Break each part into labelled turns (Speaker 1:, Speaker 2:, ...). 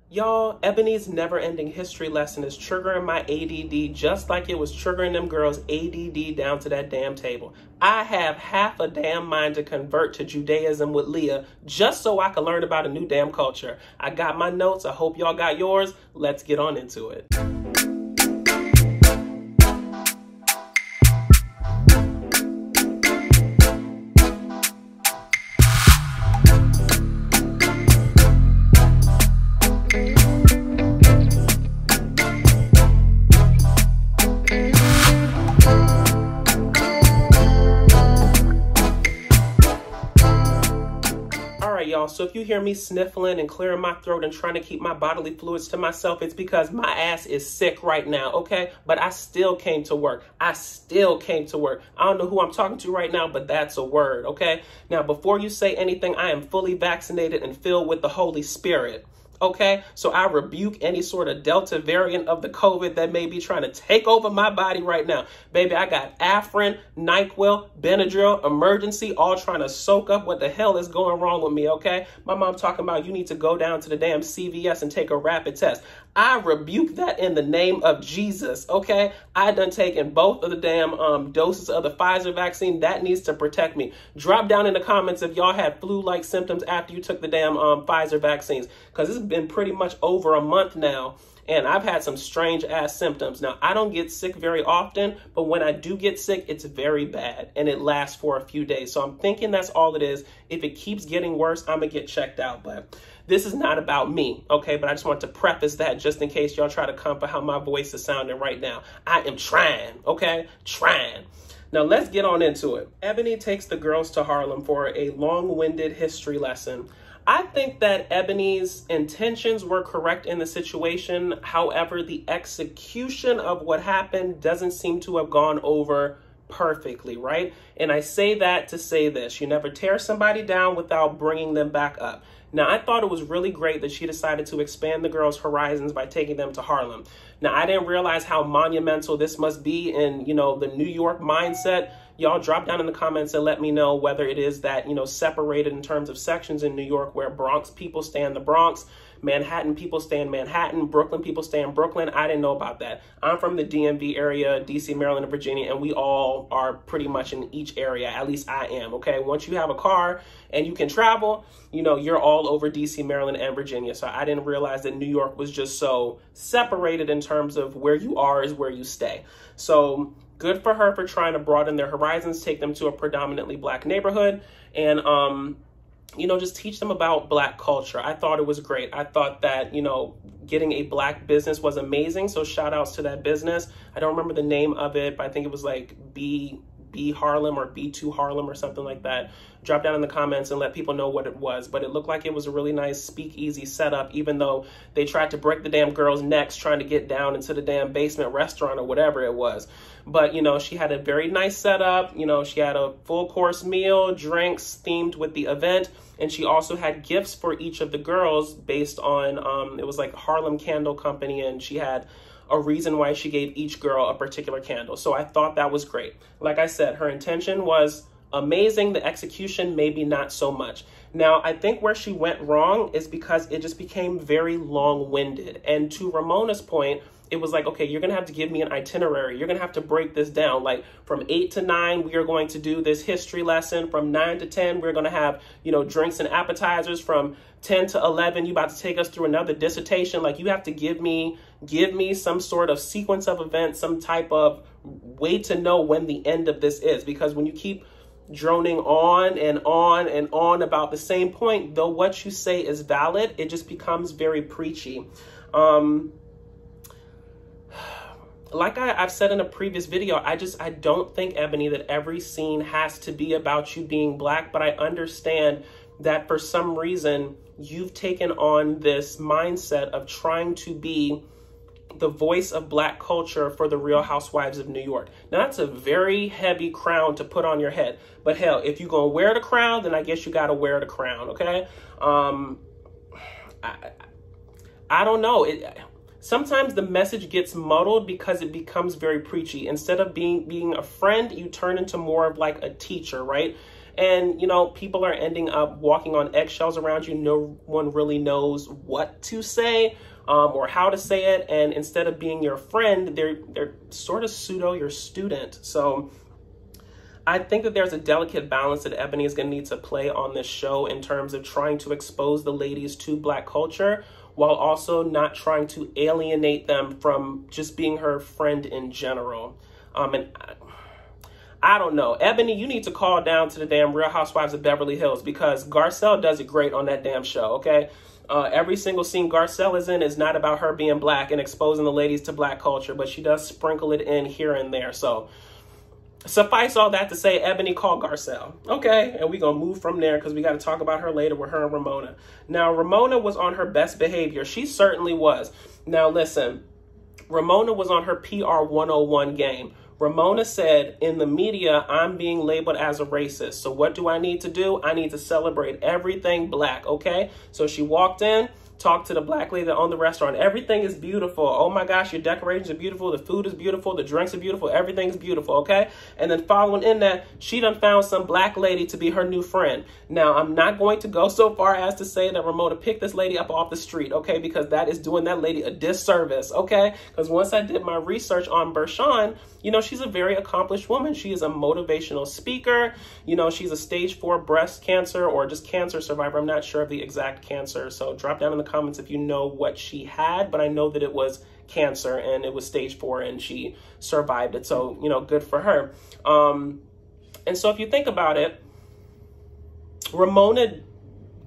Speaker 1: Y'all, Ebony's never-ending history lesson is triggering my ADD just like it was triggering them girls' ADD down to that damn table. I have half a damn mind to convert to Judaism with Leah just so I can learn about a new damn culture. I got my notes. I hope y'all got yours. Let's get on into it. Y'all, so if you hear me sniffling and clearing my throat and trying to keep my bodily fluids to myself, it's because my ass is sick right now, okay? But I still came to work. I don't know who I'm talking to right now, but that's a word, okay? Now, before you say anything, I am fully vaccinated and filled with the Holy Spirit. Okay, so I rebuke any sort of Delta variant of the COVID that may be trying to take over my body right now. Baby, I got Afrin, NyQuil, Benadryl, emergency, all trying to soak up what the hell is going wrong with me, okay? My mom talking about you need to go down to the damn CVS and take a rapid test. I rebuke that in the name of Jesus, okay? I done taken both of the damn doses of the Pfizer vaccine. That needs to protect me. Drop down in the comments if y'all had flu-like symptoms after you took the damn Pfizer vaccines, because it's been pretty much over a month now, and I've had some strange ass symptoms. Now, I don't get sick very often, but when I do get sick, it's very bad, and it lasts for a few days. So I'm thinking that's all it is. If it keeps getting worse, I'm gonna get checked out, but this is not about me, okay? But I just want to preface that just in case y'all try to come for how my voice is sounding right now. I am trying, okay? Trying. Now, let's get on into it. Ebony takes the girls to Harlem for a long-winded history lesson. I think that Ebony's intentions were correct in the situation. However, the execution of what happened doesn't seem to have gone over perfectly, right? And I say that to say this: you never tear somebody down without bringing them back up. Now, I thought it was really great that she decided to expand the girls' horizons by taking them to Harlem. Now, I didn't realize how monumental this must be in, you know, the New York mindset. Y'all drop down in the comments and let me know whether it is that, you know, separated in terms of sections in New York, where Bronx people stay in the Bronx, Manhattan people stay in Manhattan, Brooklyn people stay in Brooklyn. I didn't know about that. I'm from the DMV area, DC, Maryland, and Virginia, and we all are pretty much in each area. At least I am, okay? Once you have a car and you can travel, you know, you're all over DC, Maryland, and Virginia. So I didn't realize that New York was just so separated in terms of where you are is where you stay. So good for her for trying to broaden their horizons, take them to a predominantly Black neighborhood, and, you know, just teach them about Black culture. I thought it was great. I thought that, you know, getting a Black business was amazing. So shout outs to that business. I don't remember the name of it, but I think it was like B Harlem or B2 Harlem or something like that. Drop down in the comments and let people know what it was. But it looked like it was a really nice speakeasy setup, even though they tried to break the damn girls' necks trying to get down into the damn basement restaurant or whatever it was. But, you know, she had a very nice setup. You know, she had a full course meal, drinks themed with the event. And she also had gifts for each of the girls based on, it was like Harlem Candle Company, and she had a reason why she gave each girl a particular candle. So I thought that was great. Like I said, her intention was amazing. The execution, maybe not so much. Now, I think where she went wrong is because it just became very long-winded. And to Ramona's point, it was like, okay, you're going to have to give me an itinerary. You're going to have to break this down. Like from 8 to 9, we are going to do this history lesson. From 9 to 10, we're going to have, you know, drinks and appetizers. From 10 to 11, you about to take us through another dissertation. Like, you have to give me some sort of sequence of events, some type of way to know when the end of this is. Because when you keep droning on and on and on about the same point, though what you say is valid, it just becomes very preachy. Like I've said in a previous video, I don't think, Ebony, that every scene has to be about you being Black, but I understand that for some reason you've taken on this mindset of trying to be the voice of Black culture for the Real Housewives of New York. Now, that's a very heavy crown to put on your head, but hell, if you're gonna wear the crown, then I guess you gotta wear the crown, okay? I don't know. Sometimes the message gets muddled because it becomes very preachy. Instead of being a friend, you turn into more of like a teacher, right? And, you know, people are ending up walking on eggshells around you. No one really knows what to say or how to say it. And instead of being your friend, they're sort of pseudo your student. So I think that there's a delicate balance that Eboni is going to need to play on this show in terms of trying to expose the ladies to Black culture while also not trying to alienate them from just being her friend in general. And I don't know. Eboni, you need to call down to the damn Real Housewives of Beverly Hills, because Garcelle does it great on that damn show, okay? Every single scene Garcelle is in is not about her being Black and exposing the ladies to Black culture, but she does sprinkle it in here and there. So suffice all that to say, Eboni called Garcelle. Okay, and we're going to move from there because we got to talk about her later with her and Ramona. Now, Ramona was on her best behavior. She certainly was. Now, listen, Ramona was on her PR 101 game. Ramona said, in the media, I'm being labeled as a racist. So what do I need to do? I need to celebrate everything Black, okay? So she walked in, talked to the Black lady that owned the restaurant. Everything is beautiful. Oh my gosh, your decorations are beautiful. The food is beautiful. The drinks are beautiful. Everything's beautiful, okay? And then following in that, she done found some Black lady to be her new friend. Now, I'm not going to go so far as to say that Ramona picked this lady up off the street, okay? Because that is doing that lady a disservice, okay? Because once I did my research on Bershan, you know, she's a very accomplished woman. She is a motivational speaker. You know, she's a stage 4 breast cancer or just cancer survivor. I'm not sure of the exact cancer. So drop down in the comments if you know what she had, but I know that it was cancer and it was stage 4 and she survived it. So, you know, good for her. And so if you think about it, Ramona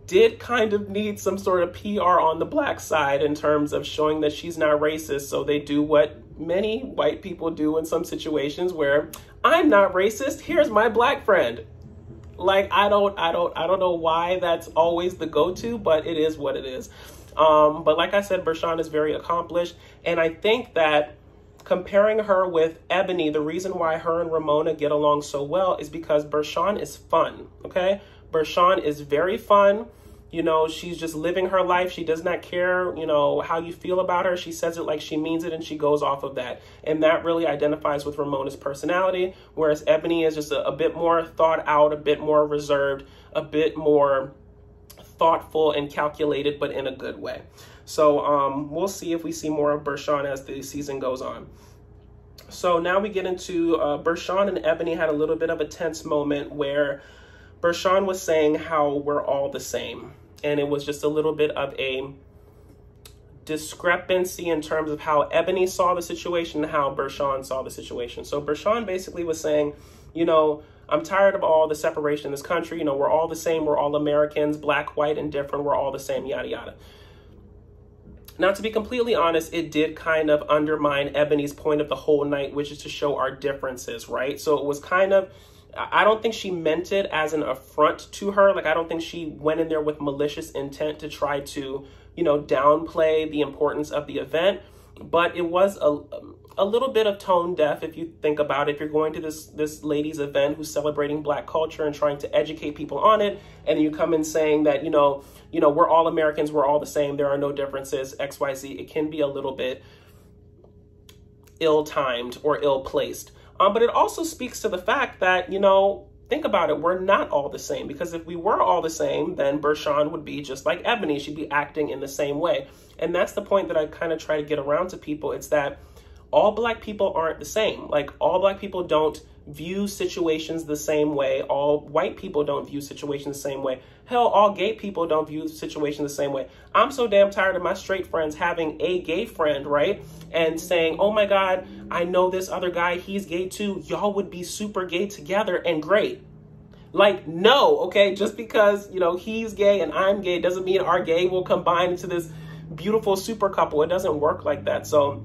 Speaker 1: did kind of need some sort of PR on the Black side in terms of showing that she's not racist. So they do what many white people do in some situations where I'm not racist. Here's my Black friend. Like, I don't know why that's always the go-to, but it is what it is. But like I said, Bershan is very accomplished. And I think that comparing her with Eboni, the reason why her and Ramona get along so well is because Bershan is fun, okay? Bershan is very fun. You know, she's just living her life. She does not care, you know, how you feel about her. She says it like she means it and she goes off of that. And that really identifies with Ramona's personality, whereas Eboni is just a bit more thought out, a bit more reserved, a bit more thoughtful and calculated, but in a good way. So we'll see if we see more of Bershan as the season goes on. So now we get into Bershan and Eboni had a little bit of a tense moment where Bershan was saying how we're all the same. And it was just a little bit of a discrepancy in terms of how Eboni saw the situation and how Bershan saw the situation. So Bershan basically was saying, you know, I'm tired of all the separation in this country. You know, we're all the same. We're all Americans, Black, white, and different. We're all the same, yada, yada. Now, to be completely honest, it did kind of undermine Ebony's point of the whole night, which is to show our differences, right? So it was kind of, I don't think she meant it as an affront to her. Like, I don't think she went in there with malicious intent to try to, you know, downplay the importance of the event. But it was a little bit of tone deaf if you think about it. If you're going to this lady's event who's celebrating Black culture and trying to educate people on it, and you come in saying that, you know, we're all Americans, we're all the same, there are no differences, XYZ, it can be a little bit ill-timed or ill-placed. But it also speaks to the fact that, you know, think about it, we're not all the same. Because if we were all the same, then Bershan would be just like Eboni. She'd be acting in the same way. And that's the point that I kind of try to get around to people. It's that all Black people aren't the same. Like, all Black people don't view situations the same way. All white people don't view situations the same way. Hell, all gay people don't view situations the same way. I'm so damn tired of my straight friends having a gay friend, right? And saying, oh my God, I know this other guy, he's gay too. Y'all would be super gay together and great. Like, no, okay? Just because, you know, he's gay and I'm gay doesn't mean our gay will combine into this beautiful super couple. It doesn't work like that. So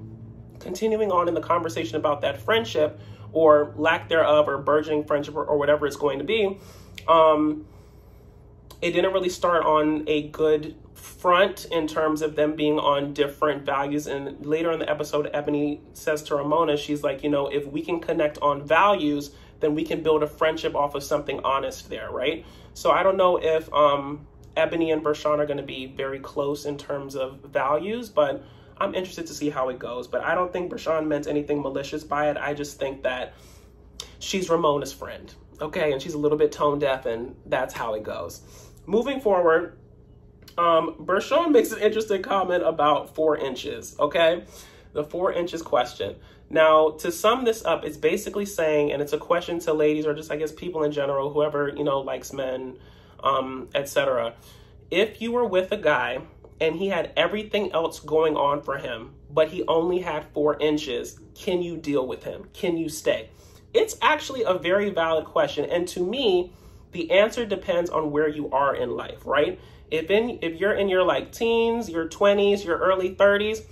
Speaker 1: continuing on in the conversation about that friendship or lack thereof or burgeoning friendship or whatever it's going to be, it didn't really start on a good front in terms of them being on different values. And later in the episode, Eboni says to Ramona, she's like, you know, if we can connect on values, then we can build a friendship off of something honest there, right? So I don't know if Eboni and Bershan are going to be very close in terms of values, but I'm interested to see how it goes. But I don't think Bershan meant anything malicious by it. I just think that she's Ramona's friend, Okay, and she's a little bit tone deaf, and that's how it goes. Moving forward, Bershan makes an interesting comment about 4 inches, okay? The 4 inches question. Now, to sum this up, it's basically saying, and it's a question to ladies, or just, I guess, people in general, whoever, you know, likes men, etc. If you were with a guy and he had everything else going on for him, but he only had 4 inches, can you deal with him? Can you stay? It's actually a very valid question. And to me, the answer depends on where you are in life, right? If you're in your like teens, your 20s, your early 30s,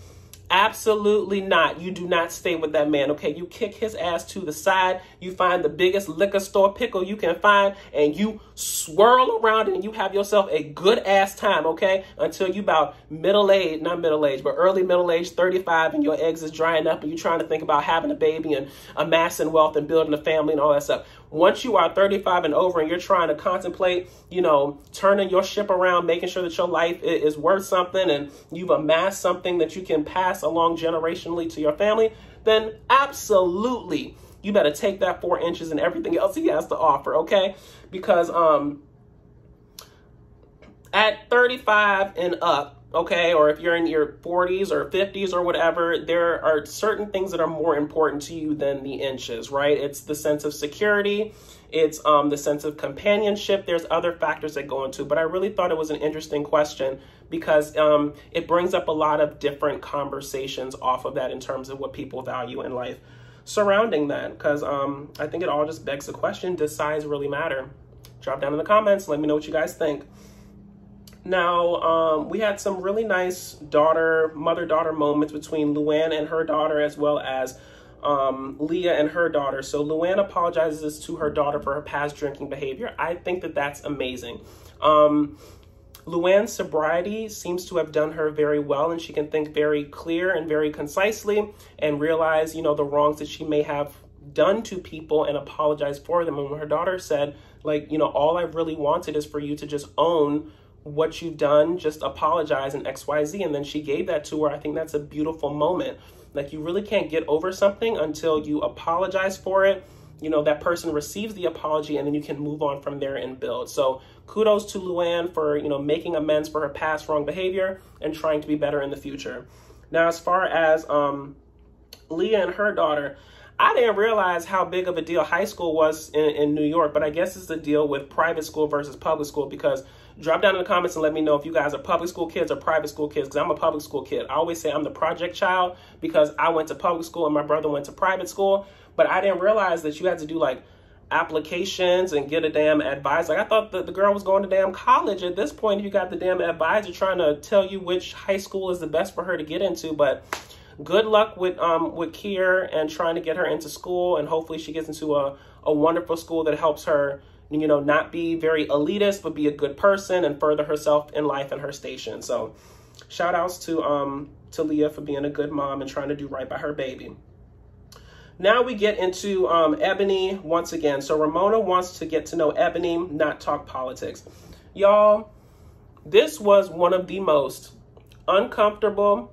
Speaker 1: absolutely not. You do not stay with that man, okay? You kick his ass to the side. You find the biggest liquor store pickle you can find, and you swirl around it, and you have yourself a good ass time, okay? Until you about middle-aged, not middle-aged, but early middle-aged, 35, and your eggs is drying up, and you're trying to think about having a baby and amassing wealth and building a family and all that stuff. Once you are 35 and over and you're trying to contemplate, you know, turning your ship around, making sure that your life is worth something and you've amassed something that you can pass along generationally to your family, then absolutely you better take that 4 inches and everything else he has to offer, okay? Because at 35 and up, okay, or if you're in your 40s or 50s or whatever, there are certain things that are more important to you than the inches, right? It's the sense of security. It's the sense of companionship. There's other factors that go into, but I really thought it was an interesting question because it brings up a lot of different conversations off of that in terms of what people value in life surrounding that. Because I think it all just begs the question, does size really matter? Drop down in the comments. Let me know what you guys think. Now, we had some really nice mother-daughter moments between LuAnn and her daughter, as well as Leah and her daughter. So LuAnn apologizes to her daughter for her past drinking behavior. I think that that's amazing. LuAnn's sobriety seems to have done her very well, and she can think very clear and very concisely and realize, you know, the wrongs that she may have done to people and apologize for them. And when her daughter said, like, you know, all I really wanted is for you to just own what you've done, just apologize and XYZ. And then she gave that to her. I think that's a beautiful moment. Like, you really can't get over something until you apologize for it. You know, that person receives the apology and then you can move on from there and build. So kudos to LuAnn for, you know, making amends for her past wrong behavior and trying to be better in the future. Now, as far as Leah and her daughter, I didn't realize how big of a deal high school was in New York, but I guess it's the deal with private school versus public school, because drop down in the comments and let me know if you guys are public school kids or private school kids, because I'm a public school kid. I always say I'm the project child because I went to public school and my brother went to private school, but I didn't realize that you had to do like applications and get a damn advisor. Like, I thought that the girl was going to damn college at this point. If you got the damn advisor trying to tell you which high school is the best for her to get into, but good luck with Kier and trying to get her into school, and hopefully she gets into a wonderful school that helps her, you know, not be very elitist, but be a good person and further herself in life and her station. So shout outs to Leah for being a good mom and trying to do right by her baby. Now we get into Eboni once again. So Ramona wants to get to know Eboni, not talk politics. Y'all, this was one of the most uncomfortable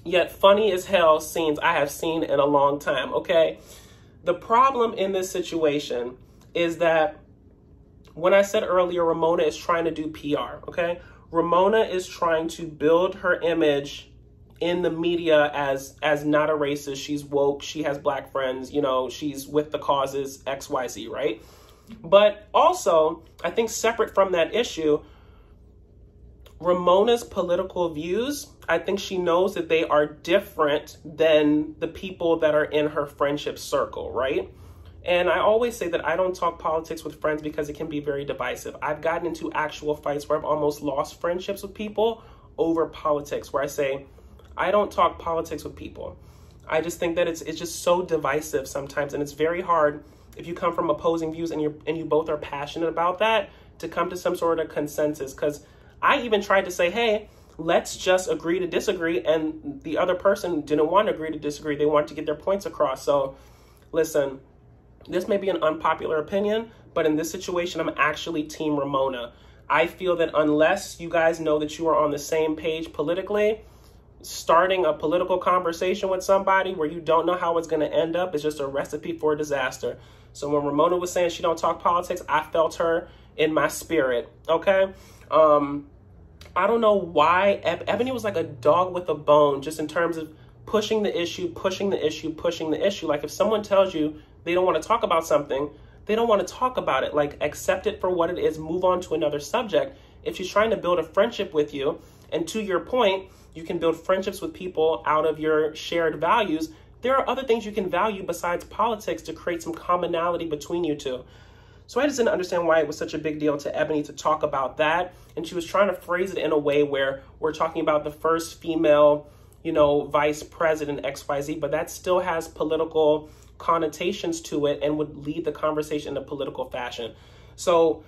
Speaker 1: yet funny as hell scenes I have seen in a long time, okay? The problem in this situation is that when I said earlier, Ramona is trying to do PR, okay? Ramona is trying to build her image in the media as not a racist. She's woke, she has black friends, you know, she's with the causes XYZ, right? But also, I think separate from that issue, Ramona's political views, I think she knows that they are different than the people that are in her friendship circle, right? And I always say that I don't talk politics with friends because it can be very divisive. I've gotten into actual fights where I've almost lost friendships with people over politics, where I say, I don't talk politics with people. I just think that it's just so divisive sometimes, and it's very hard if you come from opposing views and you both are passionate about that to come to some sort of consensus. Because I even tried to say, hey, let's just agree to disagree. And the other person didn't want to agree to disagree. They wanted to get their points across. So listen, this may be an unpopular opinion, but in this situation, I'm actually Team Ramona. I feel that unless you guys know that you are on the same page politically, starting a political conversation with somebody where you don't know how it's going to end up is just a recipe for disaster. So when Ramona was saying she don't talk politics, I felt her in my spirit, okay? I don't know why. Eboni was like a dog with a bone, just in terms of pushing the issue, pushing the issue, pushing the issue. Like if someone tells you they don't want to talk about something, they don't want to talk about it. Like accept it for what it is, move on to another subject. If she's trying to build a friendship with you, and to your point, you can build friendships with people out of your shared values. There are other things you can value besides politics to create some commonality between you two. So I just didn't understand why it was such a big deal to Eboni to talk about that. And she was trying to phrase it in a way where we're talking about the first female, you know, vice president XYZ, but that still has political connotations to it and would lead the conversation in a political fashion. So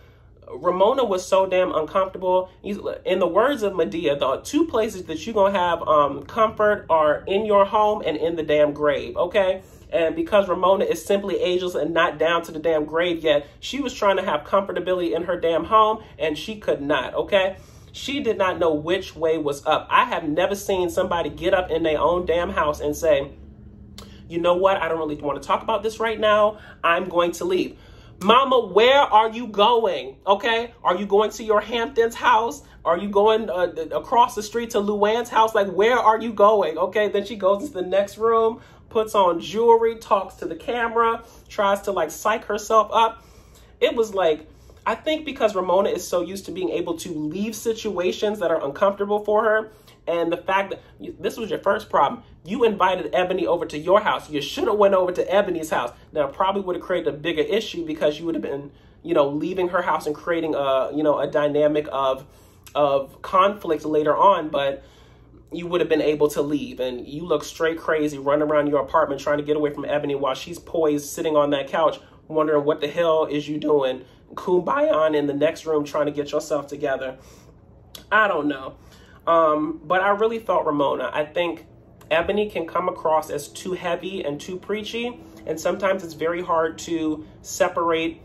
Speaker 1: Ramona was so damn uncomfortable. In the words of Medea, the two places that you're going to have comfort are in your home and in the damn grave, okay? And because Ramona is simply ageless and not down to the damn grave yet, she was trying to have comfortability in her damn home, and she could not, okay? She did not know which way was up. I have never seen somebody get up in their own damn house and say, you know what? I don't really want to talk about this right now. I'm going to leave. Mama, where are you going? Okay? Are you going to your Hamptons house? Are you going across the street to LuAnn's house? Like, where are you going? Okay? Then she goes into the next room, puts on jewelry, talks to the camera, tries to like psych herself up. It was like, I think because Ramona is so used to being able to leave situations that are uncomfortable for her, and the fact that this was your first problem, you invited Eboni over to your house. You should have went over to Eboni's house. Now, it probably would have created a bigger issue because you would have been, you know, leaving her house and creating a, you know, a dynamic of conflict later on, but you would have been able to leave. And you look straight crazy running around your apartment trying to get away from Eboni while she's poised sitting on that couch wondering what the hell is you doing, kumbayaing in the next room trying to get yourself together. I don't know. But I really thought Ramona, I think Eboni can come across as too heavy and too preachy. And sometimes it's very hard to separate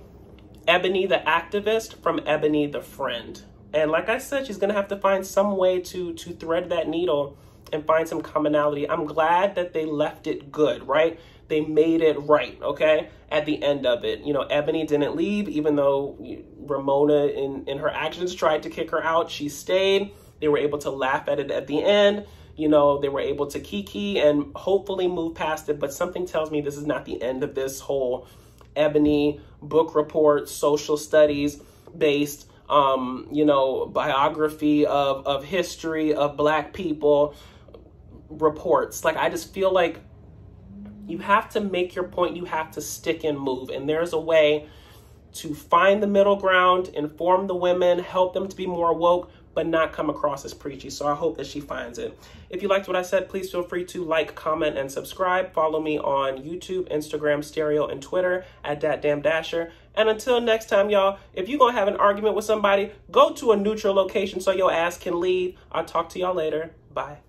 Speaker 1: Eboni the activist from Eboni the friend. And like I said, she's going to have to find some way to thread that needle and find some commonality. I'm glad that they left it good, right? They made it right, okay? At the end of it. You know, Eboni didn't leave, even though Ramona in her actions tried to kick her out. She stayed. They were able to laugh at it at the end. You know, they were able to kiki and hopefully move past it. But something tells me this is not the end of this whole Eboni book report, social studies based, you know, biography of history of Black people reports. Like, I just feel like you have to make your point. You have to stick and move. And there's a way to find the middle ground, inform the women, help them to be more woke, but not come across as preachy. So I hope that she finds it. If you liked what I said, please feel free to like, comment, and subscribe. Follow me on YouTube, Instagram, Stereo, and Twitter at DatDamnDasher. And until next time, y'all, if you're going to have an argument with somebody, go to a neutral location so your ass can leave. I'll talk to y'all later. Bye.